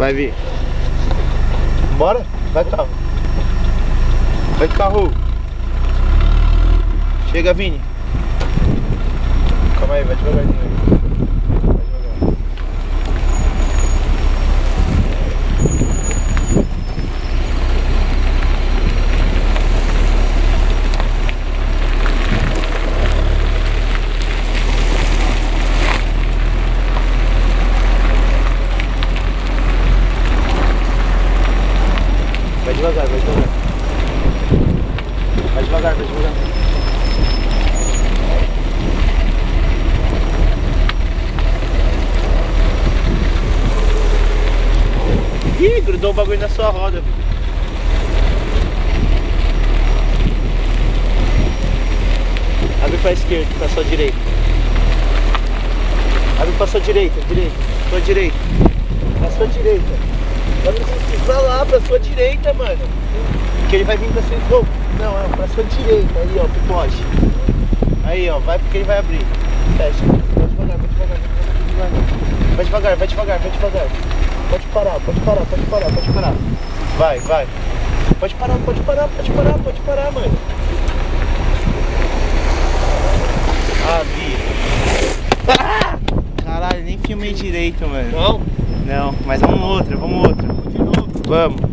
Vai vir. Bora? Vai carro. Vai carro. Chega, Vini. Calma aí, vai devagarzinho aí. Vai devagar, vai devagar. Vai devagar, vai devagar. Ih, grudou o bagulho na sua roda, filho. Abre pra esquerda, pra sua direita. Abre pra sua direita, sua direita. Pra sua direita. Abre pra lá, pra sua direita, mano. Porque ele vai vir pra sua esquerda. Não, pra sua direita. Aí, ó, pro poste. Aí, ó, vai porque ele vai abrir. Fecha. Vai devagar, vai devagar, vai devagar. Vai devagar, vai devagar, vai devagar. Pode parar, pode parar, pode parar, pode parar. Vai, vai. Pode parar, pode parar, pode parar, pode parar, mano. Ah, vi. Ah! Caralho, nem filmei direito, mano. Não? Não, mas vamos outra, vamos outra. De novo. Vamos.